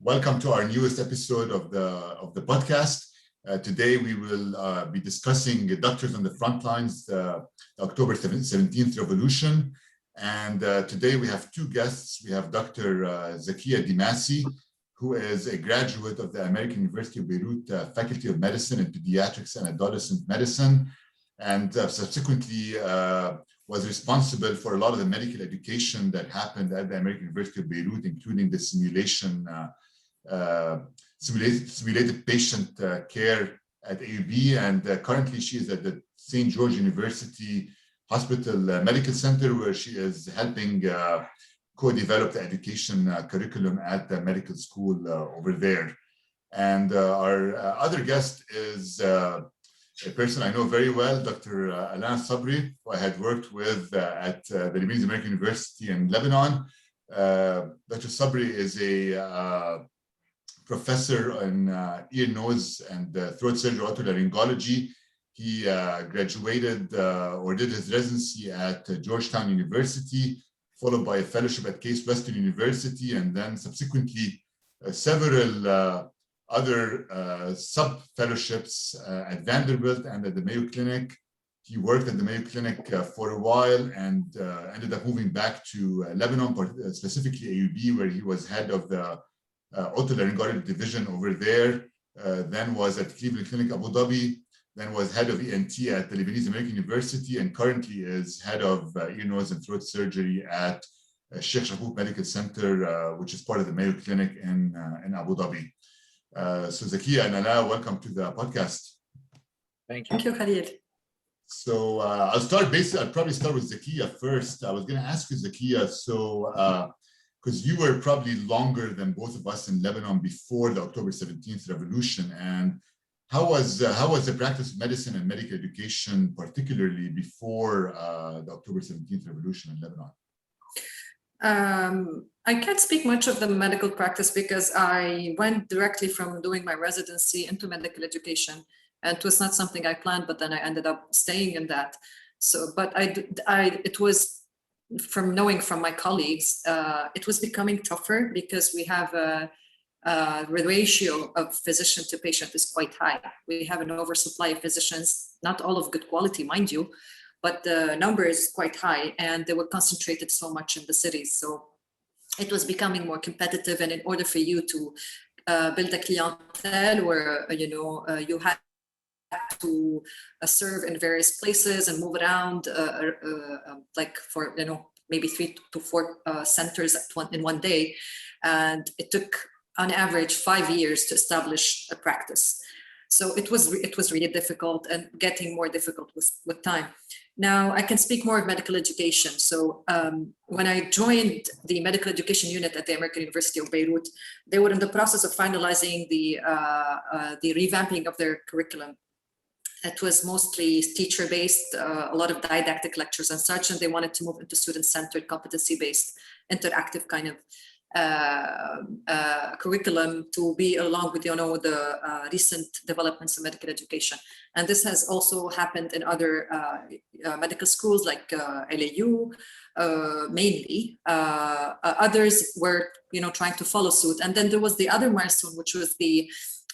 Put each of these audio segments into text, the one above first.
welcome to our newest episode of the podcast. Today we will be discussing Doctors on the Frontlines, the October 17th revolution. And today we have two guests. We have Dr. Zakia Dimassi, who is a graduate of the American University of Beirut Faculty of Medicine in Pediatrics and Adolescent Medicine, and subsequently was responsible for a lot of the medical education that happened at the American University of Beirut, including the simulated patient care at AUB. And currently she is at the St. George University Hospital Medical Center, where she is helping co-develop the education curriculum at the medical school over there. And our other guest is a person I know very well, Dr. Alain Sabri, who I had worked with at the Lebanese American University in Lebanon. Dr. Sabri is a professor in ear, nose, and throat surgery, otolaryngology. He graduated or did his residency at Georgetown University, followed by a fellowship at Case Western University, and then subsequently several other sub-fellowships at Vanderbilt and at the Mayo Clinic. He worked at the Mayo Clinic for a while and ended up moving back to Lebanon, specifically AUB, where he was head of the otolaryngology division over there, then was at Cleveland Clinic Abu Dhabi, then was head of ENT at the Lebanese American University, and currently is head of ear, nose, and throat surgery at Sheikh Shakook Medical Center, which is part of the Mayo Clinic in Abu Dhabi. So Zakia and Alain, welcome to the podcast. Thank you. Thank you, Khalid. So I'll probably start with Zakia first. I was going to ask you, Zakia, so because you were probably longer than both of us in Lebanon before the October 17th revolution, and how was the practice of medicine and medical education, particularly before the October 17th revolution in Lebanon? I can't speak much of the medical practice because I went directly from doing my residency into medical education, and it was not something I planned, but then I ended up staying in that. So, but it was from knowing from my colleagues, it was becoming tougher because we have the ratio of physician to patient is quite high. We have an oversupply of physicians, not all of good quality, mind you, but the number is quite high, and they were concentrated so much in the cities. So it was becoming more competitive, and in order for you to build a clientele where you had to serve in various places and move around, like for maybe 3 to 4 centers in one day, and it took on average 5 years to establish a practice. So it was really difficult and getting more difficult with time. Now I can speak more of medical education. So when I joined the medical education unit at the American University of Beirut, they were in the process of finalizing the revamping of their curriculum. It was mostly teacher-based, a lot of didactic lectures and such, and they wanted to move into student-centered, competency-based, interactive kind of curriculum to be along with the recent developments in medical education. And this has also happened in other medical schools like LAU, mainly. Others were trying to follow suit. And then there was the other milestone, which was the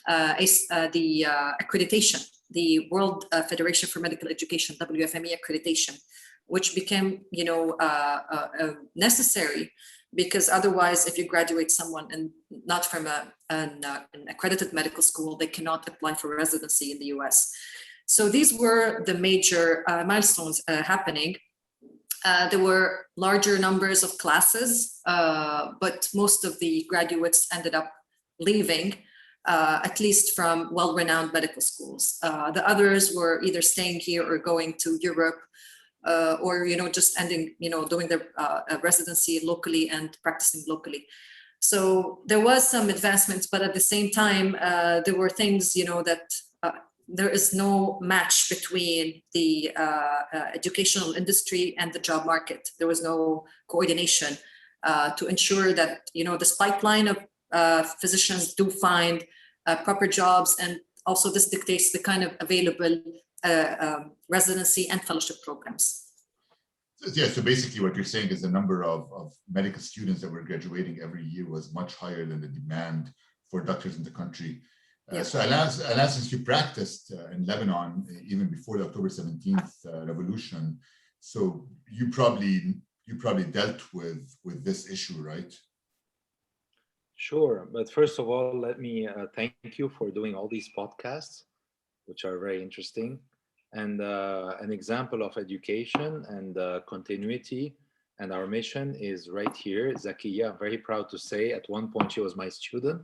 accreditation, the World Federation for Medical Education, WFME accreditation, which became necessary, because otherwise, if you graduate someone and not from an accredited medical school, they cannot apply for residency in the US. So these were the major milestones happening. There were larger numbers of classes, but most of the graduates ended up leaving, at least from well-renowned medical schools. The others were either staying here or going to Europe, or just ending doing their residency locally and practicing locally. So there was some advancements, but at the same time there were things that there is no match between the educational industry and the job market. There was no coordination to ensure that this pipeline of physicians do find proper jobs, and also this dictates the kind of available residency and fellowship programs. Yeah, so basically what you're saying is the number of medical students that were graduating every year was much higher than the demand for doctors in the country. Yep. So Alain, since you practiced in Lebanon even before the October 17th revolution, so you probably dealt with this issue, right? Sure, but first of all, let me thank you for doing all these podcasts, which are very interesting, and an example of education and continuity. And our mission is right here. Zakia, I'm very proud to say, at one point she was my student,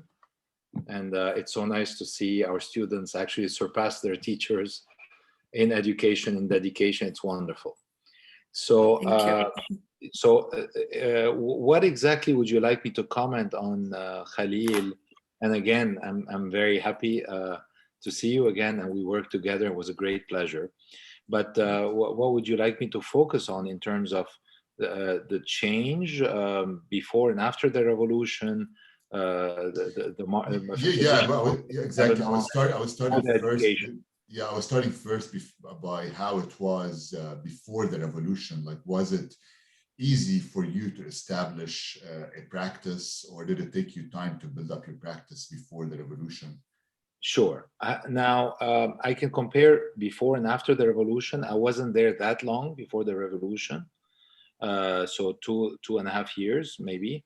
and it's so nice to see our students actually surpass their teachers in education and dedication. It's wonderful. So, what exactly would you like me to comment on, Khalil? And again, I'm very happy to see you again, and we worked together. It was a great pleasure. But what would you like me to focus on in terms of the change before and after the revolution? Exactly. I was starting first. Education. Yeah, I was starting first by how it was before the revolution. Like, was it easy for you to establish a practice, or did it take you time to build up your practice before the revolution? Sure. Now, I can compare before and after the revolution. I wasn't there that long before the revolution. So 2.5 years, maybe.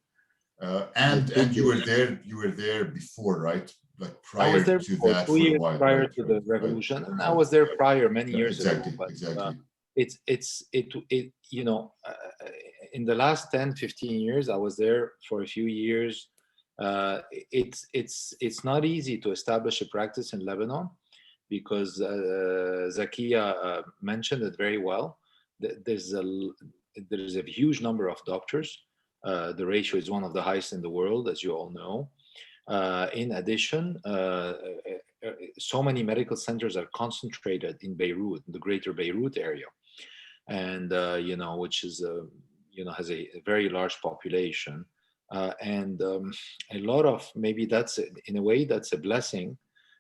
And you were there before, right? Like prior I was there to for that 2 for a years while, prior right, to the revolution, and I was there prior many years ago. But it you know, in the last 10-15 years, I was there for a few years. It's not easy to establish a practice in Lebanon because Zakia mentioned it very well. There's a huge number of doctors. The ratio is one of the highest in the world, as you all know. In addition, so many medical centers are concentrated in Beirut, the greater Beirut area, and which is has a very large population, and a lot of, maybe that's in a way that's a blessing.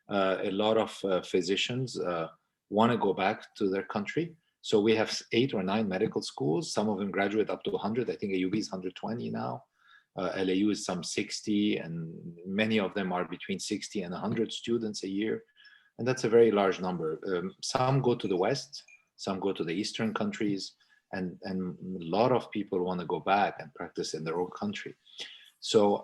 A lot of physicians want to go back to their country. So we have 8 or 9 medical schools. Some of them graduate up to 100. I think AUB is 120 now. LAU is some 60, and many of them are between 60 and 100 students a year. And that's a very large number. Some go to the West, some go to the Eastern countries, and a lot of people want to go back and practice in their own country. So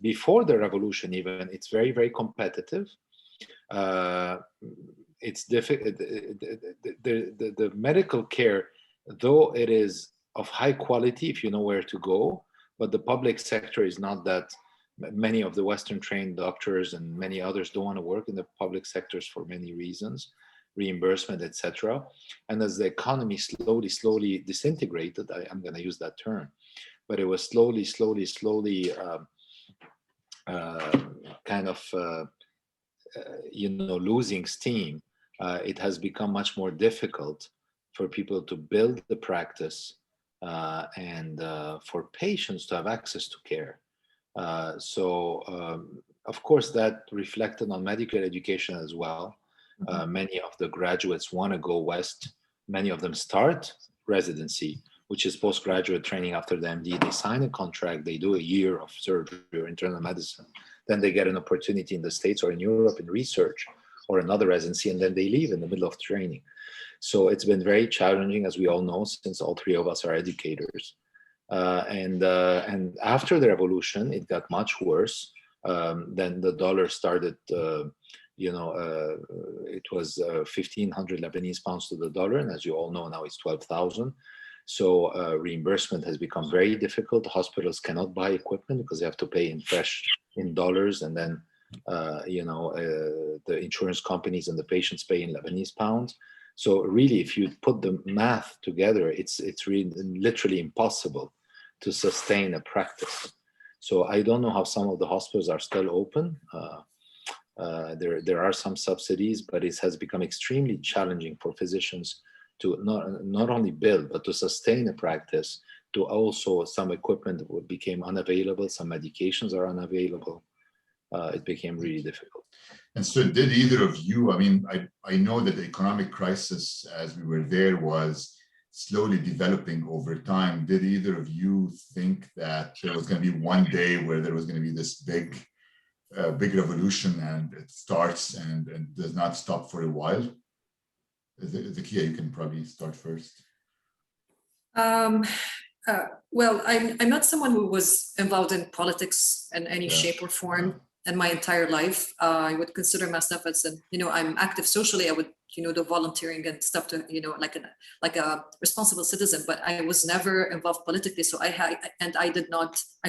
before the revolution even, it's very, very competitive. It's difficult. The medical care, though it is of high quality if you know where to go, but the public sector is not that. Many of the Western trained doctors and many others don't want to work in the public sectors for many reasons, reimbursement, etc. And as the economy slowly disintegrated, I'm going to use that term, but it was slowly kind of losing steam. It has become much more difficult for people to build the practice and for patients to have access to care. Of course, that reflected on medical education as well. Many of the graduates want to go west. Many of them start residency, which is postgraduate training after the MD. They sign a contract, they do a year of surgery or internal medicine. Then they get an opportunity in the States or in Europe in research or another residency, and then they leave in the middle of training. So it's been very challenging, as we all know, since all 3 of us are educators. And after the revolution, it got much worse. Then the dollar started, it was 1,500 Lebanese pounds to the dollar. And as you all know, now it's 12,000. So reimbursement has become very difficult. Hospitals cannot buy equipment because they have to pay in dollars. And then, the insurance companies and the patients pay in Lebanese pounds. So really, if you put the math together, it's really literally impossible to sustain a practice. So I don't know how some of the hospitals are still open. There are some subsidies, but it has become extremely challenging for physicians to not only build, but to sustain a practice. To also, some equipment became unavailable, some medications are unavailable. it became really difficult. And so did either of you, I mean, I know that the economic crisis as we were there was slowly developing over time. Did either of you think that there was going to be one day where there was going to be this big revolution and it starts and does not stop for a while? Zakia, you can probably start first. Well, I'm not someone who was involved in politics in any shape or form in my entire life. I would consider myself as I'm active socially. I would, do volunteering and stuff to, like a responsible citizen, but I was never involved politically. So I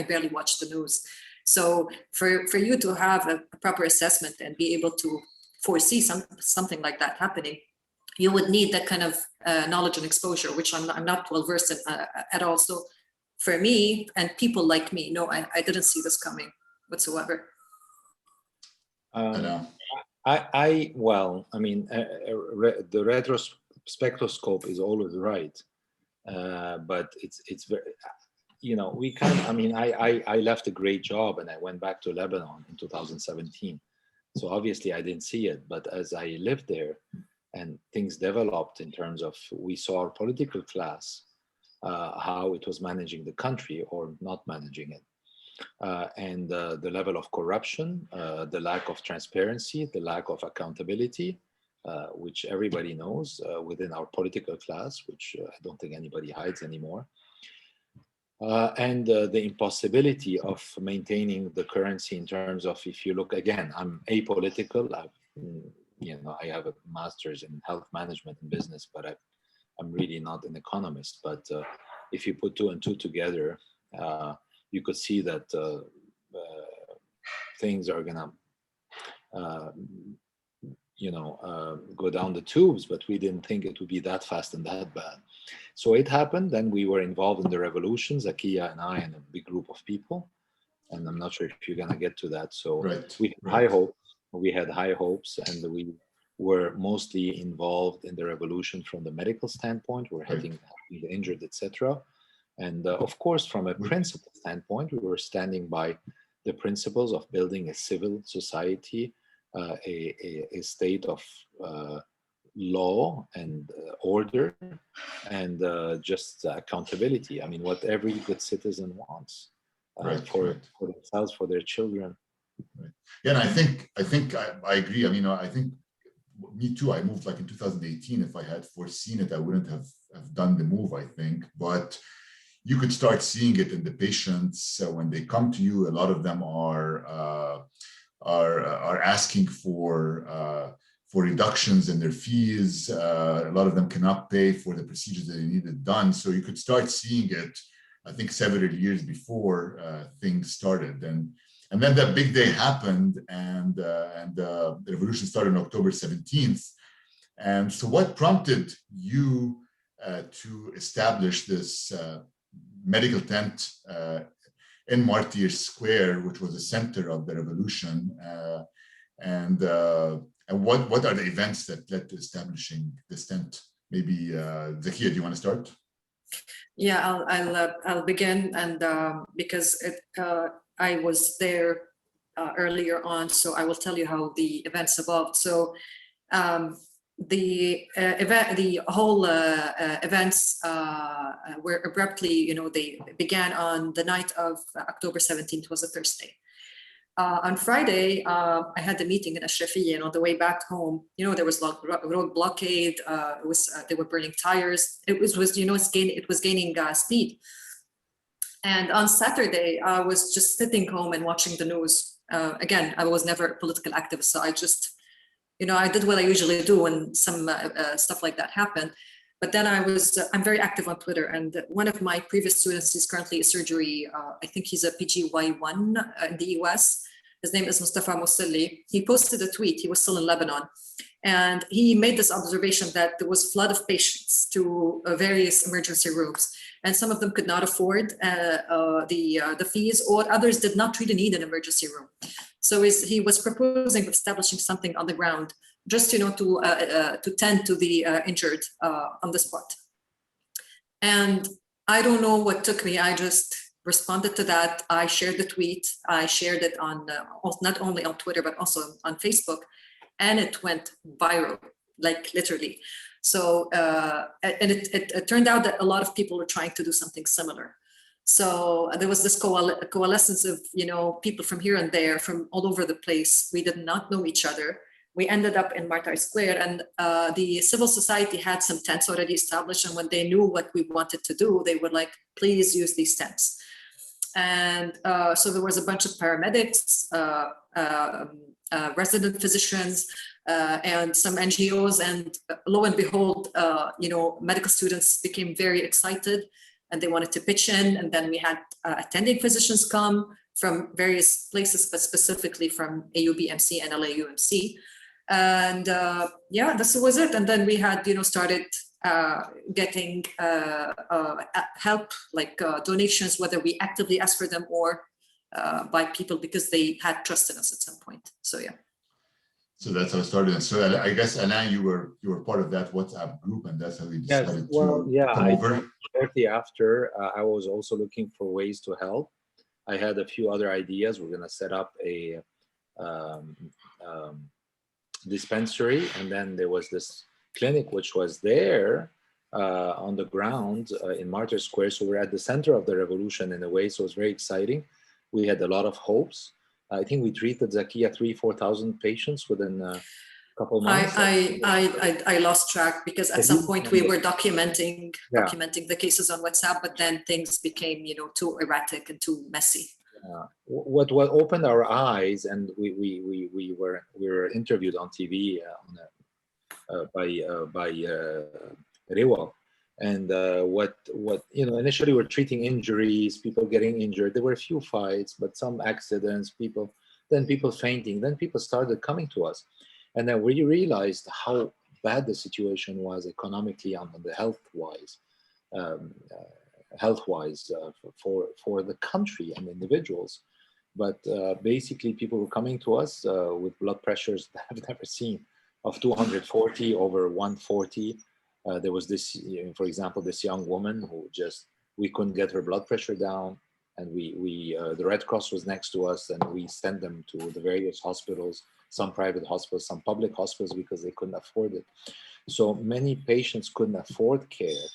barely watched the news. So for you to have a proper assessment and be able to foresee something like that happening, you would need that kind of knowledge and exposure, which I'm not well versed in at all. So for me and people like me, no, I didn't see this coming whatsoever. The retrospectoscope is always right, but it's very, we can. I left a great job and I went back to Lebanon in 2017. So obviously I didn't see it, but as I lived there and things developed in terms of, we saw our political class, how it was managing the country or not managing it. And the level of corruption, the lack of transparency, the lack of accountability, which everybody knows within our political class, which I don't think anybody hides anymore. And the impossibility of maintaining the currency in terms of, if you look, again, I'm apolitical. I have a master's in health management and business, but I'm really not an economist. But if you put 2 and 2 together, you could see that things are gonna, go down the tubes, but we didn't think it would be that fast and that bad. So it happened. Then we were involved in the revolution, Zakia and I, and a big group of people. And I'm not sure if you're gonna get to that. So we had high hopes. We had high hopes, and we were mostly involved in the revolution from the medical standpoint. We're helping the injured, etc. And of course, from a principle standpoint, we were standing by the principles of building a civil society, a state of law and order, and just accountability. I mean, what every good citizen wants for themselves, for their children. Right. Yeah, and I think I agree. I mean, I think me too. I moved like in 2018. If I had foreseen it, I wouldn't have done the move, I think. But you could start seeing it in the patients when they come to you. A lot of them are asking for reductions in their fees. A lot of them cannot pay for the procedures that they needed done. So you could start seeing it, I think, several years before things started. And then that big day happened, and the revolution started on October 17th. And so what prompted you to establish this medical tent in Martyr Square, which was the center of the revolution? And what are the events that led to establishing this tent? Maybe Zakia, do you want to start? Yeah, I'll begin, and because I was there earlier on, so I will tell you how the events evolved. So the whole events were abruptly, they began on the night of October 17th, was a Thursday. On Friday, I had the meeting in Ashrafiyya, and on the way back home, there was road blockade. They were burning tires. It was gaining speed. And on Saturday, I was just sitting home and watching the news. Again, I was never a political activist, so I just, I did what I usually do when some stuff like that happened. But then I'm very active on Twitter, and one of my previous students is currently a surgery. I think he's a PGY1 in the US. His name is Mustafa Moussilli. He posted a tweet. He was still in Lebanon. And he made this observation that there was a flood of patients to various emergency rooms, and some of them could not afford the fees, or others did not really need an emergency room. So he was proposing establishing something on the ground, just to tend to the injured on the spot. And I don't know what took me. I just responded to that. I shared the tweet. I shared it on not only on Twitter, but also on Facebook. And it went viral, like literally. So, and it turned out that a lot of people were trying to do something similar. So there was this coalescence of, people from here and there, from all over the place. We did not know each other. We ended up in Martyr Square, and the civil society had some tents already established. And when they knew what we wanted to do, they were like, please use these tents. And so there was a bunch of paramedics, resident physicians, and some NGOs. And lo and behold, medical students became very excited and they wanted to pitch in. And then we had attending physicians come from various places, but specifically from AUB-MC and LAUMC. And this was it. And then we had, started getting help, like donations, whether we actively asked for them or by people because they had trusted us at some point. So yeah. So that's how it started. So I guess, Alain, you were part of that WhatsApp group, and that's how we decided to come over. Shortly after, I was also looking for ways to help. I had a few other ideas. We're going to set up a dispensary, and then there was this clinic which was there on the ground in Martyr Square. So we're at the center of the revolution in a way. So it was very exciting. We had a lot of hopes. I think we treated Zakia 3,000-4,000 patients within a couple of months. I lost track because at some point we were documenting the cases on WhatsApp, but then things became, too erratic and too messy. What opened our eyes, and we were interviewed on TV by Rewa, and what initially we're treating injuries, people getting injured. There were a few fights, but some accidents, people fainting. Then people started coming to us, and then we realized how bad the situation was economically and the health-wise for the country and individuals. But basically, people were coming to us with blood pressures that I've never seen, of 240 over 140. There was this, for example, this young woman who we couldn't get her blood pressure down, and the Red Cross was next to us, and we sent them to the various hospitals, some private hospitals, some public hospitals, because they couldn't afford it. So many patients couldn't afford care,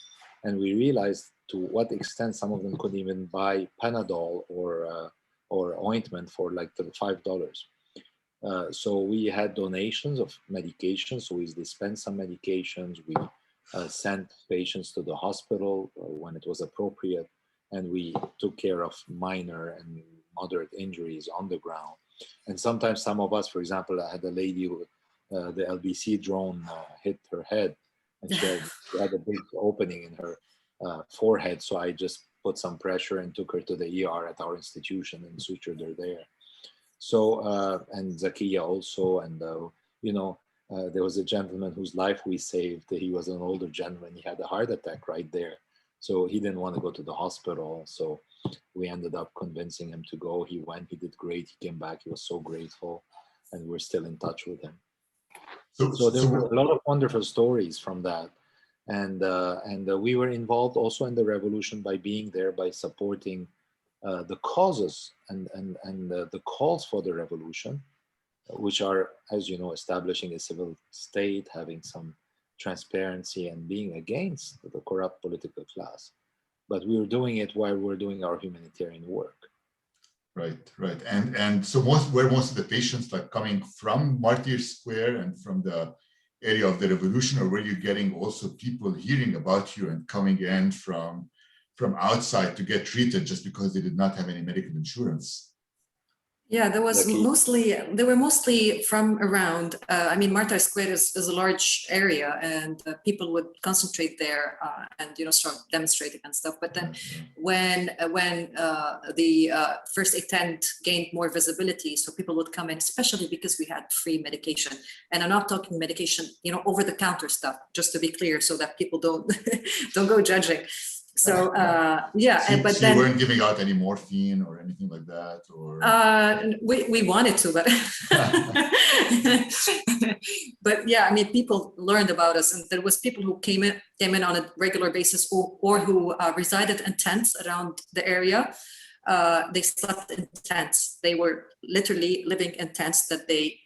and we realized to what extent some of them couldn't even buy Panadol or ointment for like $5. So we had donations of medications. So we dispensed some medications. We sent patients to the hospital when it was appropriate, and we took care of minor and moderate injuries on the ground. And sometimes some of us, for example, I had a lady who the LBC drone hit her head, and she had a big opening in her forehead. So I just put some pressure and took her to the ER at our institution and sutured her there. So, and Zakia also, and there was a gentleman whose life we saved. He was an older gentleman. He had a heart attack right there. So he didn't want to go to the hospital. So we ended up convincing him to go. He went, he did great. He came back. He was so grateful, and we're still in touch with him. So there were a lot of wonderful stories from that. And we were involved also in the revolution by being there, by supporting the causes and the calls for the revolution, which are, as you know, establishing a civil state, having some transparency, and being against the corrupt political class. But we were doing it while we were doing our humanitarian work. Right. And so most of the patients like coming from Martyr Square and from the area of the revolution, or were you getting also people hearing about you and coming in from outside to get treated just because they did not have any medical insurance? Yeah, they were mostly from around. Martyr Square is a large area, and people would concentrate there and start demonstrating and stuff. But then, when the first tent gained more visibility, so people would come in, especially because we had free medication. And I'm not talking medication, over the counter stuff, just to be clear, so that people don't don't go judging. So So, but so then you weren't giving out any morphine or anything like that, or we wanted to, but but yeah, I mean, people learned about us, and there was people who came in on a regular basis, or who resided in tents around the area. They slept in tents. They were literally living in tents that they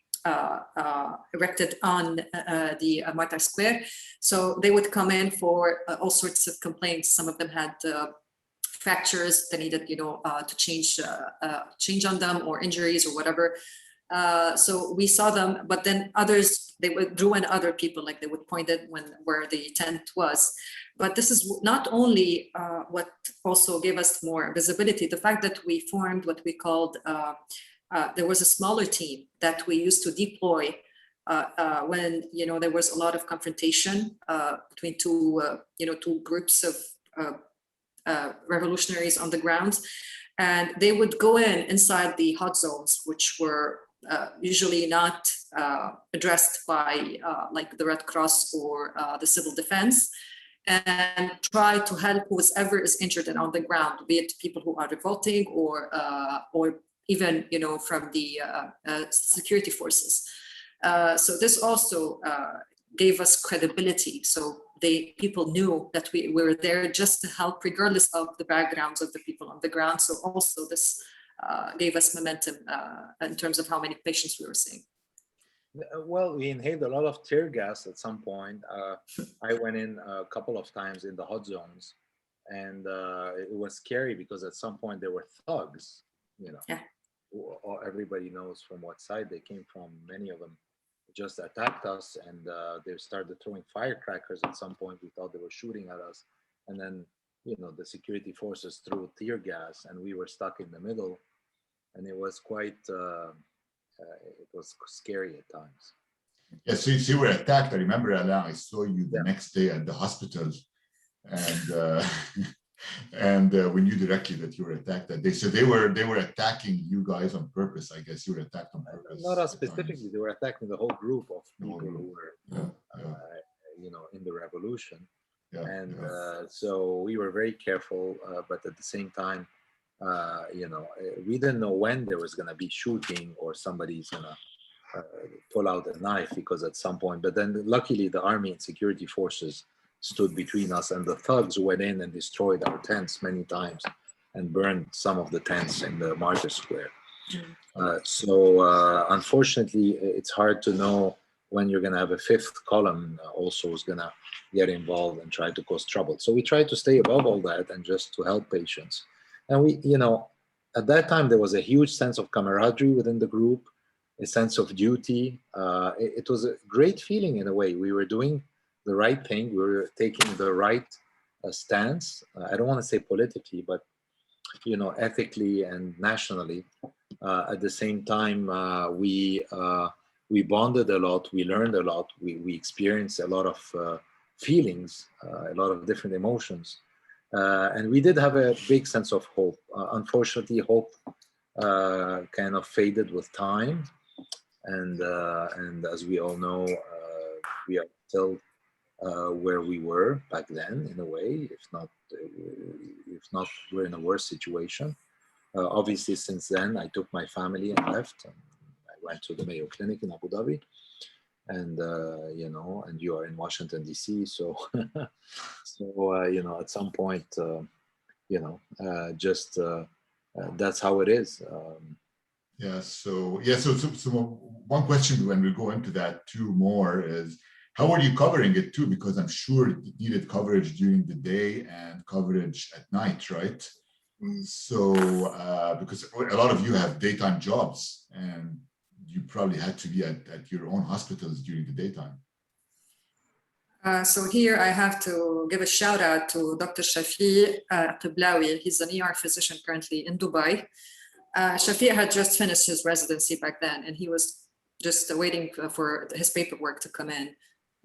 erected on the Martyr Square. So they would come in for all sorts of complaints. Some of them had fractures that needed, to change on them, or injuries or whatever. So we saw them, but then others, they would drew in other people, like they would point at where the tent was. But this is not only what also gave us more visibility, the fact that we formed what we called, there was a smaller team that we used to deploy when, there was a lot of confrontation between two groups of revolutionaries on the ground. And they would go inside the hot zones, which were usually not addressed by like the Red Cross or the civil defense, and try to help whoever is injured and on the ground, be it people who are revolting or even from the security forces. So this also gave us credibility. So people knew that we were there just to help, regardless of the backgrounds of the people on the ground. So also this gave us momentum in terms of how many patients we were seeing. Well, we inhaled a lot of tear gas at some point. I went in a couple of times in the hot zones, and it was scary because at some point there were thugs, Yeah. Everybody knows from what side they came from. Many of them just attacked us, and they started throwing firecrackers. At some point we thought they were shooting at us, and then the security forces threw tear gas, and we were stuck in the middle, and it was quite it was scary at times. Yeah, so you were attacked. I remember, Alain, I saw you the next day at the hospital, and and we knew directly that you were attacked that day. So they were attacking you guys on purpose. I guess you were attacked on purpose. Not us specifically. They were attacking the whole group of people who were, in the revolution. Yeah, and so we were very careful, but at the same time, we didn't know when there was going to be shooting or somebody's going to pull out a knife, because at some point, but then luckily the army and security forces stood between us, and the thugs went in and destroyed our tents many times and burned some of the tents in the Martyr Square. So unfortunately, it's hard to know when you're going to have a fifth column also is going to get involved and try to cause trouble. So we try to stay above all that and just to help patients. And we, at that time, there was a huge sense of camaraderie within the group, a sense of duty. It was a great feeling in a way. We were doing the right thing. We were taking the right stance. I don't want to say politically, but, ethically and nationally. At the same time, we bonded a lot. We learned a lot. We experienced a lot of feelings, a lot of different emotions. And we did have a big sense of hope. Unfortunately, hope kind of faded with time. And as we all know, we are still where we were back then, in a way. If not, we're in a worse situation. Obviously, since then, I took my family and left. And I went to the Mayo Clinic in Abu Dhabi. And and you are in Washington D.C., so at some point, that's how it is. So one question when we go into that too more is, how are you covering it too? Because I'm sure it needed coverage during the day and coverage at night, right? So because a lot of you have daytime jobs, and you probably had to be at your own hospitals during the daytime. So here I have to give a shout out to Dr. Shafi Qiblawi. He's an ER physician currently in Dubai. Shafi had just finished his residency back then, and he was just waiting for his paperwork to come in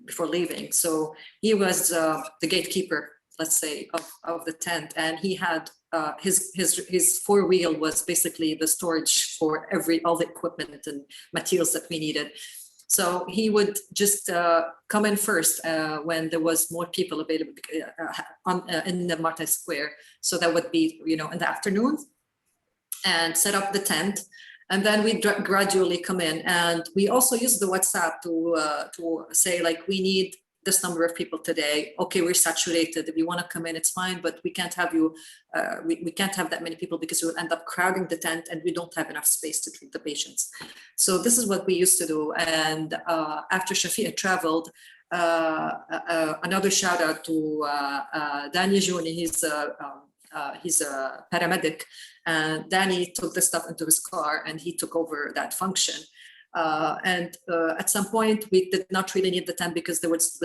before leaving. So he was the gatekeeper, let's say, of the tent, and he had his four-wheel was basically the storage for all the equipment and materials that we needed. So he would just come in first when there was more people available in the Martyr Square. So that would be, in the afternoon, and set up the tent. And then we gradually come in. And we also use the WhatsApp to say, like, we need this number of people today. Okay, we're saturated. If you want to come in, it's fine, but we can't have you, we can't have that many people because we'll end up crowding the tent and we don't have enough space to treat the patients. So this is what we used to do. And after Shafia traveled, another shout out to Danny Juni. He's a paramedic, and Danny took the stuff into his car and he took over that function. And at some point, we did not really need the tent because there was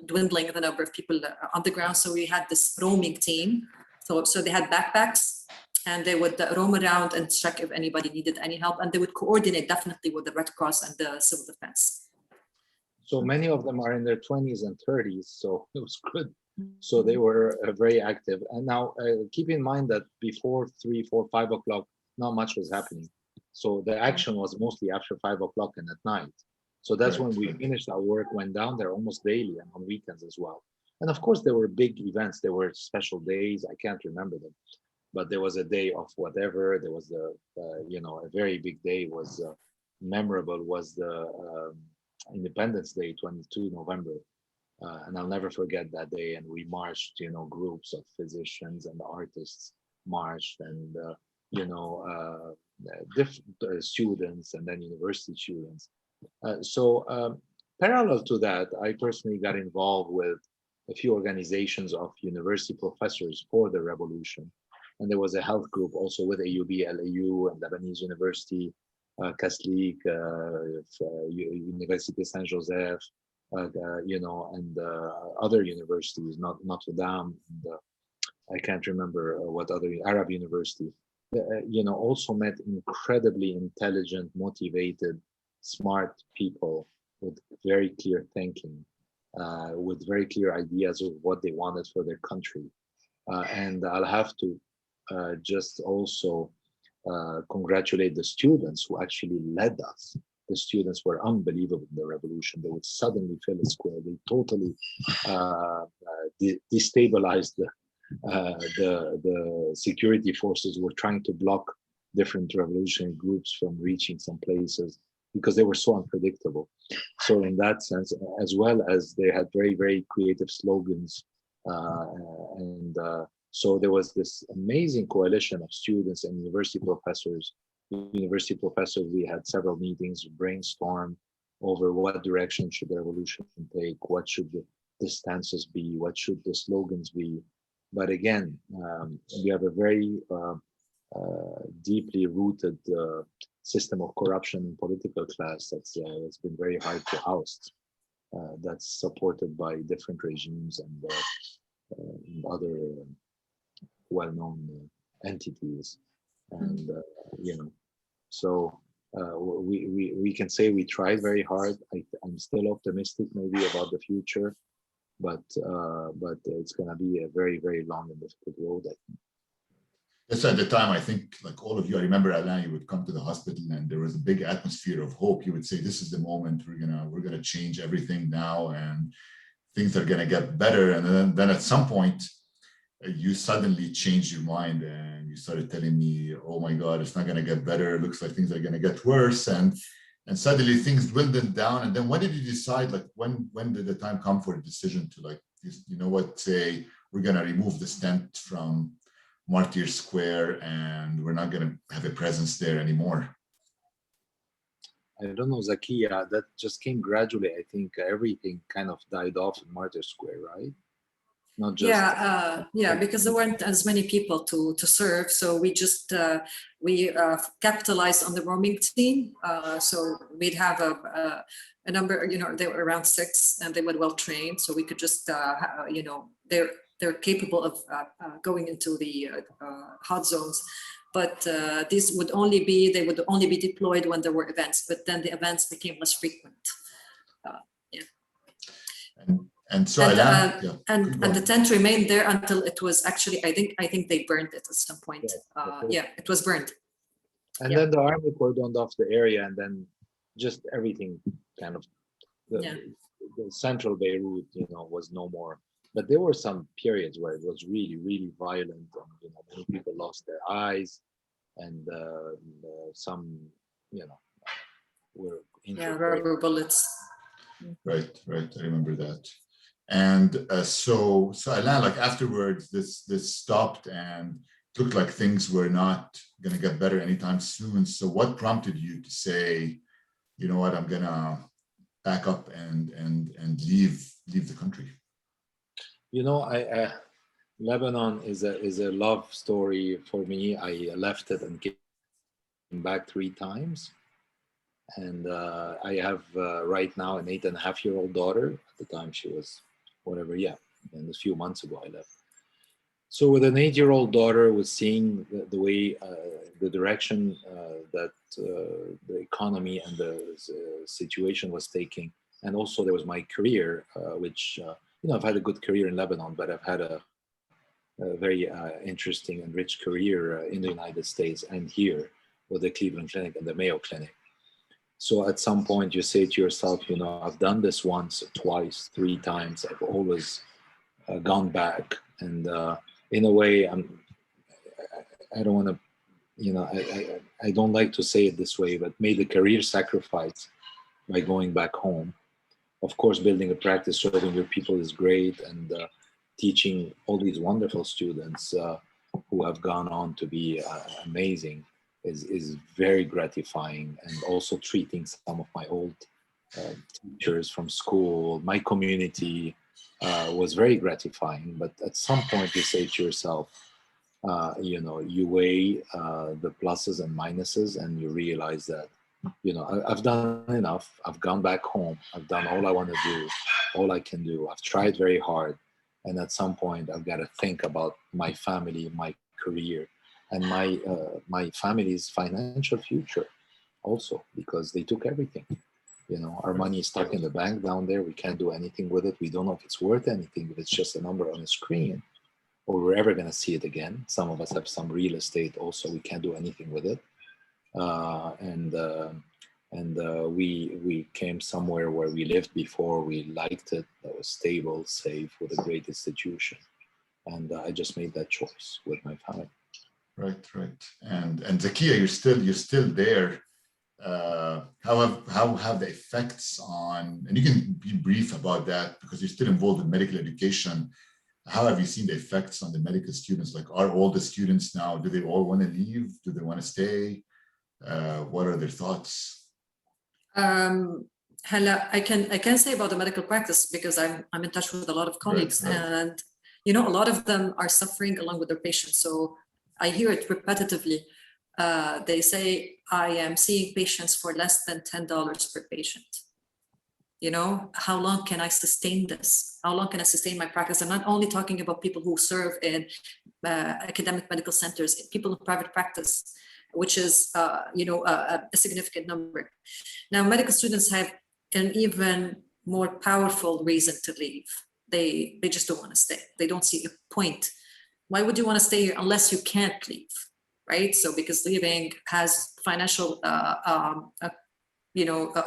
dwindling the number of people on the ground. So we had this roaming team. So they had backpacks, and they would roam around and check if anybody needed any help. And they would coordinate definitely with the Red Cross and the civil defense. So many of them are in their 20s and 30s. So it was good. So they were very active. And now keep in mind that before 3, 4, 5 o'clock, not much was happening. So the action was mostly after 5 o'clock and at night. So that's when we finished our work, went down there almost daily and on weekends as well. And of course, there were big events. There were special days. I can't remember them. But there was a day of whatever. There was a very big day was memorable was the Independence Day, 22 November. And I'll never forget that day. And we marched, groups of physicians and artists marched, and different students, and then university students. So parallel to that, I personally got involved with a few organizations of university professors for the revolution. And there was a health group also with AUB, LAU, and Lebanese University, Kaslik, Université Saint-Joseph, and other universities, Notre Dame, and I can't remember what other, Arab University. Also met incredibly intelligent, motivated, smart people with very clear thinking, with very clear ideas of what they wanted for their country. And I'll have to just also congratulate the students who actually led us. The students were unbelievable in the revolution. They would suddenly fill a square. They totally destabilized the security forces were trying to block different revolutionary groups from reaching some places because they were so unpredictable. So in that sense, as well as they had very, very creative slogans. So there was this amazing coalition of students and university professors. We had several meetings, brainstorm over what direction should the revolution take, what should the stances be, what should the slogans be. But again, we have a very deeply rooted system of corruption in political class that's been very hard to oust. That's supported by different regimes and other well-known entities, and so we can say we tried very hard. I'm still optimistic maybe about the future, but it's going to be a very, very long and difficult road, I think. Yes, at the time, I think, like all of you, I remember, Alain, you would come to the hospital and there was a big atmosphere of hope. You would say, this is the moment, we're gonna change everything now and things are gonna get better. And then at some point, you suddenly changed your mind and you started telling me, oh my God, it's not gonna get better. It looks like things are gonna get worse. And suddenly things dwindled down. And then when did you decide, like when did the time come for a decision to, like, you know what, say, we're gonna remove the tent from Martyr Square and we're not going to have a presence there anymore? I don't know, Zakia, that just came gradually. I think everything kind of died off in Martyr Square, right? Not just because there weren't as many people to serve, so we just capitalized on the roaming team. So we'd have a number, they were around 6 and they were well trained, so we could just they're capable of going into the hot zones, but these would only be deployed when there were events. But then the events became less frequent. And so the tent remained there until it was actually, I think they burned it at some point. It was burned. And then the army cordoned off the area, and then just everything kind of, the central Beirut, was no more. But there were some periods where it was really, really violent, and many people lost their eyes, and some, were injured. Rubber bullets. Right. I remember that. And so Alain, like afterwards, this stopped, and it looked like things were not going to get better anytime soon. So what prompted you to say, you know what, I'm gonna pack up and leave the country? Lebanon is a love story for me. I left it and came back 3 times, and I have right now an 8.5-year-old daughter. At the time she was whatever, and a few months ago I left. So with an 8-year-old daughter, with seeing the way, the direction that the economy and the situation was taking, and also there was my career, which I've had a good career in Lebanon, but I've had a very interesting and rich career in the United States and here with the Cleveland Clinic and the Mayo Clinic. So at some point you say to yourself, I've done this once, twice, 3 times. I've always gone back, and in a way, I don't want to, I don't like to say it this way, but made a career sacrifice by going back home. Of course, building a practice, serving your people is great, and teaching all these wonderful students who have gone on to be amazing is very gratifying. And also treating some of my old teachers from school, my community, was very gratifying. But at some point you say to yourself, you weigh the pluses and minuses, and you realize that, I've done enough. I've gone back home. I've done all I want to do, all I can do. I've tried very hard. And at some point I've got to think about my family, my career, and my family's financial future also, because they took everything. Our money is stuck in the bank down there. We can't do anything with it. We don't know if it's worth anything, if it's just a number on a screen, or we're ever going to see it again. Some of us have some real estate also. We can't do anything with it. We came somewhere where we lived before. We liked it. That was stable, safe, with a great institution. And I just made that choice with my family. Right. And Zakia, you're still there. How have the effects on, and you can be brief about that because you're still involved in medical education. How have you seen the effects on the medical students? Like, are all the students now, do they all want to leave? Do they want to stay? What are their thoughts? Hala, I can say about the medical practice because I'm in touch with a lot of colleagues, right. And a lot of them are suffering along with their patients. So I hear it repetitively. They say, I am seeing patients for less than $10 per patient. How long can I sustain this? How long can I sustain my practice? I'm not only talking about people who serve in academic medical centers, people in private practice, which is, a significant number. Now, medical students have an even more powerful reason to leave. They just don't want to stay. They don't see a point. Why would you want to stay here unless you can't leave, right? So because leaving has financial,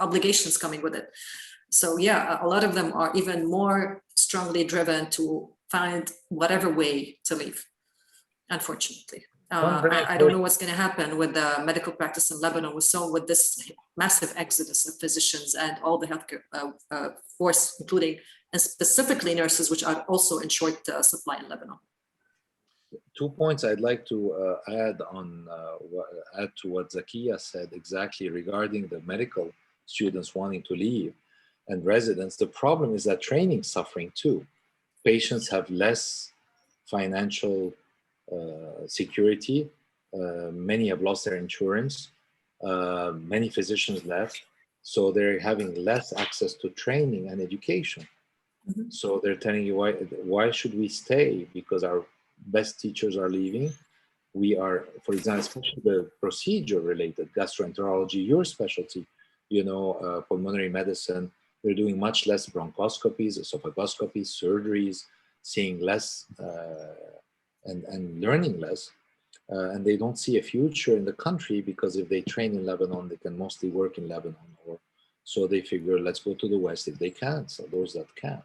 obligations coming with it. So yeah, a lot of them are even more strongly driven to find whatever way to leave, unfortunately. I don't know what's going to happen with the medical practice in Lebanon. We saw with this massive exodus of physicians and all the healthcare force, including and specifically nurses, which are also in short supply in Lebanon. 2 points I'd like to add to what Zakia said exactly regarding the medical students wanting to leave and residents. The problem is that training is suffering too. Patients have less financial security. Many have lost their insurance. Many physicians left. So they're having less access to training and education. Mm-hmm. So they're telling you, why should we stay? Because our best teachers are leaving. We are, for example, especially the procedure related, gastroenterology, your specialty, pulmonary medicine, they're doing much less bronchoscopies, esophagoscopies, surgeries, seeing less and learning less. And they don't see a future in the country because if they train in Lebanon, they can mostly work in Lebanon or So they figure, let's go to the West if they can. So those that can,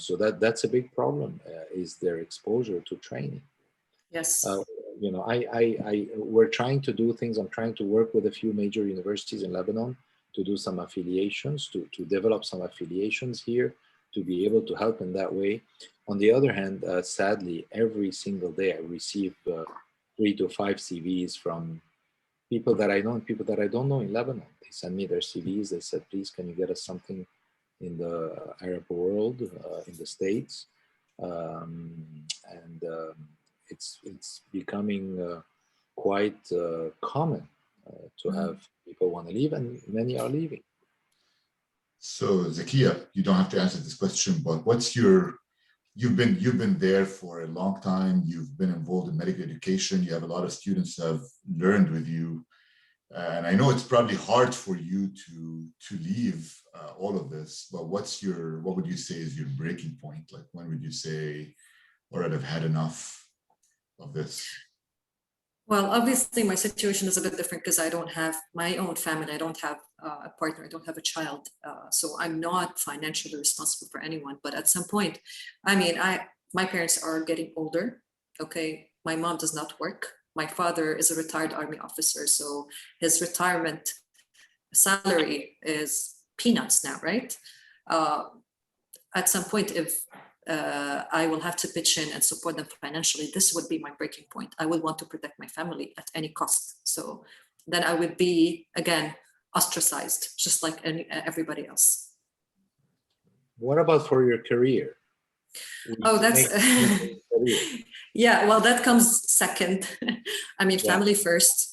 so that's a big problem, is their exposure to training. Yes. We're trying to do things. I'm trying to work with a few major universities in Lebanon to do some affiliations, to develop some affiliations here, to be able to help in that way. On the other hand, sadly, every single day I receive 3 to 5 CVs from people that I know and people that I don't know in Lebanon. They send me their CVs. They said, please, can you get us something in the Arab world, in the States? It's becoming quite common to have people want to leave, and many are leaving. So Zakia, you don't have to answer this question, but you've been there for a long time. You've been involved in medical education. You have a lot of students who have learned with you. And I know it's probably hard for you to leave all of this, but what would you say is your breaking point? Like, when would you say, all right, I've had enough of this? Well, obviously my situation is a bit different because I don't have my own family. I don't have a partner. I don't have a child. So I'm not financially responsible for anyone. But at some point, my parents are getting older. Okay. My mom does not work. My father is a retired army officer. So his retirement salary is peanuts now, right? At some point, if I will have to pitch in and support them financially, this would be my breaking point. I would want to protect my family at any cost. So then I would be, again, ostracized, just like everybody else. What about for your career? Oh, that's, yeah, well, that comes second. Family first.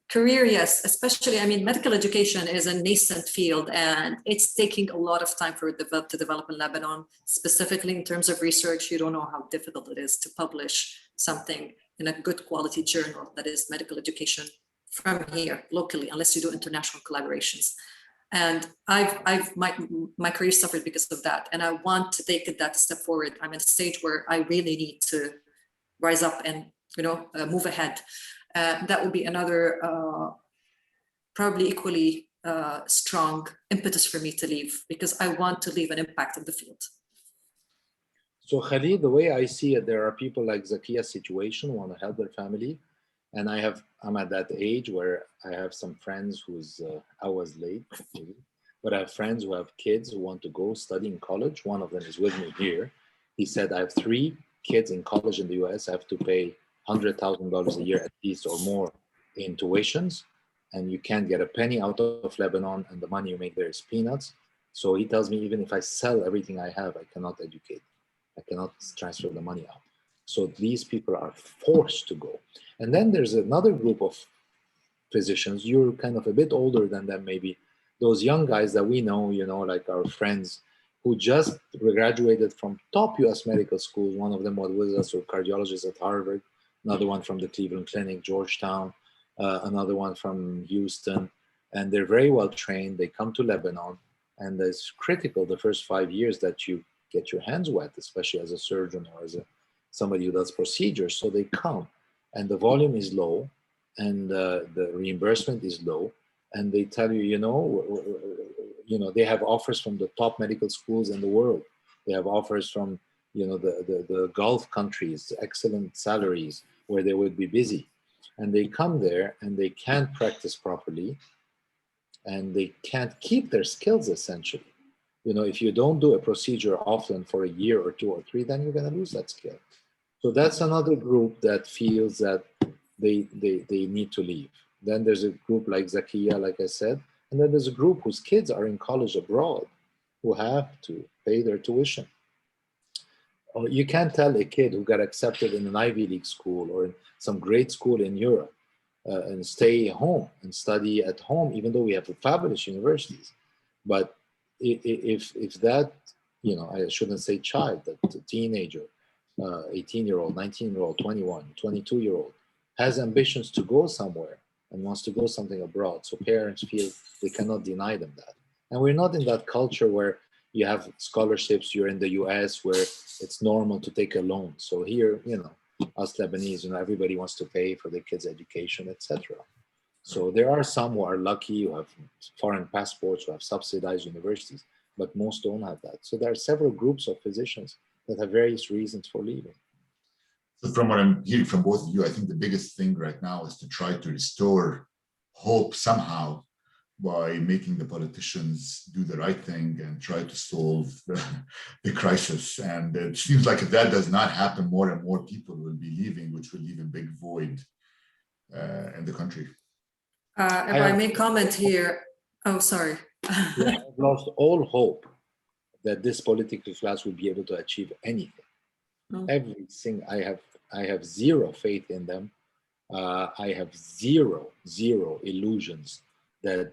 Career, yes, especially, medical education is a nascent field and it's taking a lot of time for it to develop in Lebanon, specifically in terms of research. You don't know how difficult it is to publish something in a good quality journal that is medical education from here locally, unless you do international collaborations. And my career suffered because of that. And I want to take that step forward. I'm at a stage where I really need to rise up and, move ahead. That would be another probably equally strong impetus for me to leave, because I want to leave an impact in the field. So Khalid, the way I see it, there are people like Zakia's situation who want to help their family. And I'm at that age where I have some friends I was late, but I have friends who have kids who want to go study in college. One of them is with me here. He said, I have 3 kids in college in the US. I have to pay $100,000 a year at least or more in tuitions, and you can't get a penny out of Lebanon, and the money you make there is peanuts. So he tells me, even if I sell everything I have, I cannot educate. I cannot transfer the money out. So these people are forced to go. And then there's another group of physicians. You're kind of a bit older than them, maybe. Those young guys that we know, like our friends who just graduated from top US medical schools. One of them was with us, a cardiologist at Harvard. Another one from the Cleveland Clinic, Georgetown, another one from Houston. And they're very well trained. They come to Lebanon, and it's critical the first 5 years that you get your hands wet, especially as a surgeon or as somebody who does procedures. So they come, and the volume is low, and the reimbursement is low. And they tell you, they have offers from the top medical schools in the world. They have offers from the Gulf countries, excellent salaries where they would be busy. And they come there and they can't practice properly, and they can't keep their skills essentially. If you don't do a procedure often for a year or 2 or 3, then you're going to lose that skill. So that's another group that feels that they need to leave. Then there's a group like Zakia, like I said, and then there's a group whose kids are in college abroad who have to pay their tuition. You can't tell a kid who got accepted in an Ivy League school or in some great school in Europe and stay home and study at home, even though we have fabulous universities. But if that, I shouldn't say child, that a teenager, 18-year-old, 19-year-old, 21, 22-year-old has ambitions to go somewhere and wants to go something abroad. So parents feel they cannot deny them that. And we're not in that culture where you have scholarships, you're in the US where it's normal to take a loan. So here, us Lebanese, everybody wants to pay for their kids' education, etc. So there are some who are lucky, who have foreign passports, who have subsidized universities, but most don't have that. So there are several groups of physicians that have various reasons for leaving. So from what I'm hearing from both of you, I think the biggest thing right now is to try to restore hope somehow by making the politicians do the right thing and try to solve the crisis. And it seems like if that does not happen, more and more people will be leaving, which will leave a big void in the country. If I may comment here, oh, sorry. Yeah, I've lost all hope that this political class will be able to achieve anything. Everything, I have zero faith in them. I have zero illusions that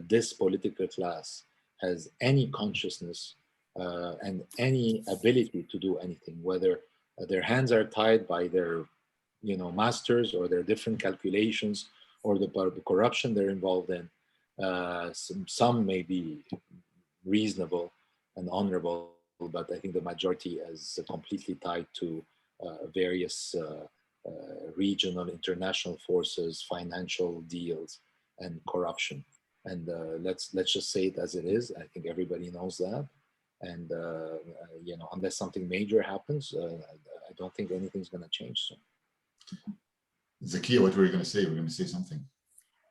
this political class has any consciousness and any ability to do anything, whether their hands are tied by their masters or their different calculations or the corruption they're involved in. Some may be reasonable and honorable, but I think the majority is completely tied to various regional, international forces, financial deals, and corruption. And let's just say it as it is. I think everybody knows that. And unless something major happens, I don't think anything's going to change soon. Zakia, what were you going to say? We're going to say something.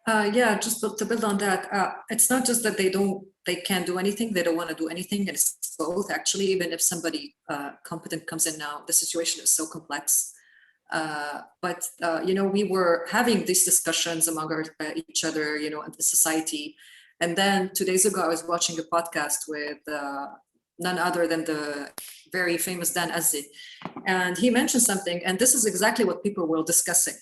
Yeah, just to build on that, it's not just that they can't do anything, they don't want to do anything. It's both, actually. Even if somebody competent comes in now, the situation is so complex. But we were having these discussions among each other, in the society. And then 2 days ago, I was watching a podcast with none other than the very famous Dan Azzi. And he mentioned something, and this is exactly what people were discussing.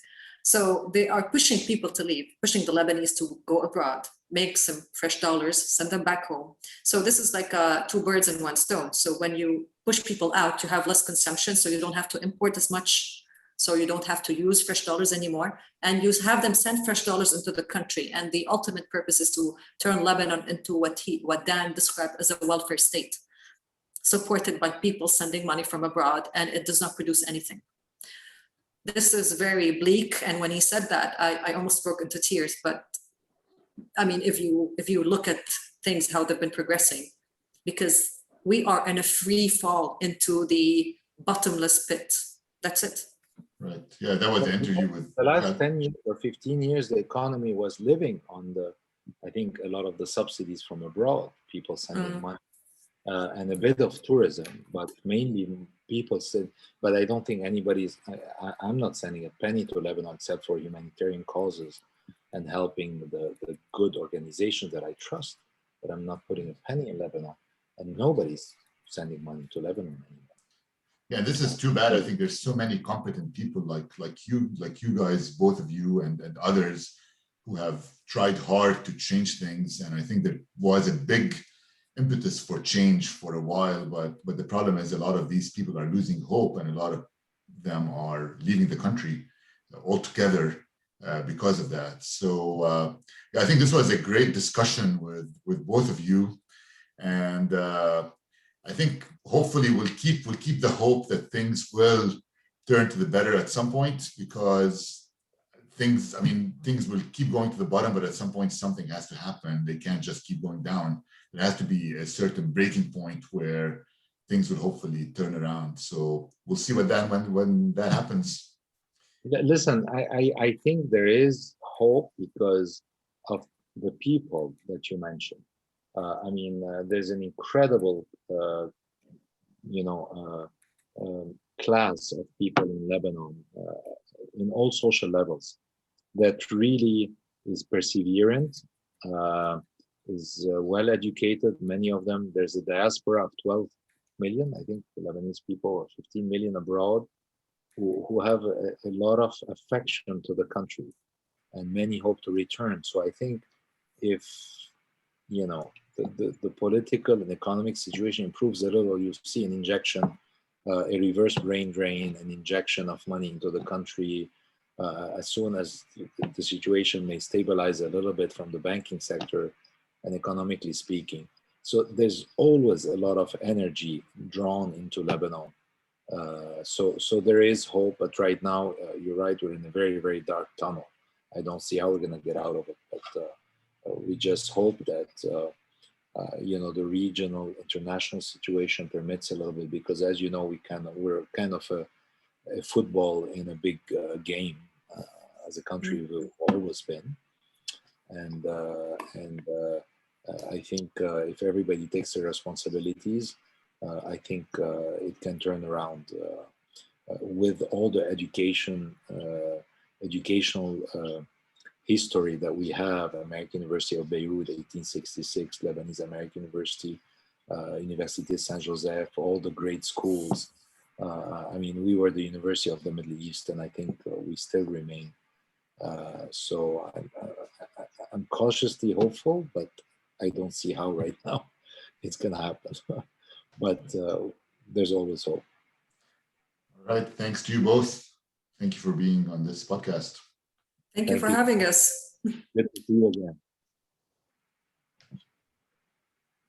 So they are pushing people to leave, pushing the Lebanese to go abroad, make some fresh dollars, send them back home. So this is like two birds in one stone. So when you push people out, you have less consumption, so you don't have to import as much, so you don't have to use fresh dollars anymore, and you have them send fresh dollars into the country. And the ultimate purpose is to turn Lebanon into what Dan described as a welfare state, supported by people sending money from abroad, and it does not produce anything. This is very bleak, and when he said that, I almost broke into tears. But I mean, if you look at things, how they've been progressing, because we are in a free fall into the bottomless pit. That's it. Right. Yeah, that was the interview with the last 10 years or 15 years. The economy was living on I think a lot of the subsidies from abroad, people sending money. And a bit of tourism, but mainly people said, but I don't think I'm not sending a penny to Lebanon except for humanitarian causes and helping the good organizations that I trust, but I'm not putting a penny in Lebanon, and nobody's sending money to Lebanon anymore. Yeah, this is too bad. I think there's so many competent people like you guys, both of you and others who have tried hard to change things. And I think there was a big impetus for change for a while, but the problem is a lot of these people are losing hope, and a lot of them are leaving the country altogether because of that. So I think this was a great discussion with both of you, and I think hopefully we'll keep the hope that things will turn to the better at some point, because things will keep going to the bottom, but at some point something has to happen. They can't just keep going down. There has to be a certain breaking point where things will hopefully turn around. So we'll see when that happens. Listen, I think there is hope because of the people that you mentioned. There's an incredible, class of people in Lebanon, in all social levels, that really is perseverant, is well educated. Many of them, there's a diaspora of 12 million, I think, Lebanese people, or 15 million abroad, who have a lot of affection to the country, and many hope to return. So I think if the political and economic situation improves a little, you see an injection, a reverse brain drain, an injection of money into the country. As soon as the situation may stabilize a little bit from the banking sector and economically speaking. So there's always a lot of energy drawn into Lebanon. So there is hope, but right now, you're right, we're in a very, very dark tunnel. I don't see how we're going to get out of it. But we just hope that the regional, international situation permits a little bit, because as you know, we're kind of a football in a big game as a country. We've always been, and I think if everybody takes their responsibilities, I think it can turn around with all the educational history that we have. American University of Beirut, 1866, Lebanese American University, Université Saint Joseph, all the great schools. I mean, we were the University of the Middle East, and I think we still remain. So I'm cautiously hopeful, but I don't see how right now it's going to happen. But there's always hope. All right. Thanks to you both. Thank you for being on this podcast. Thank you for having us. Good to see you again.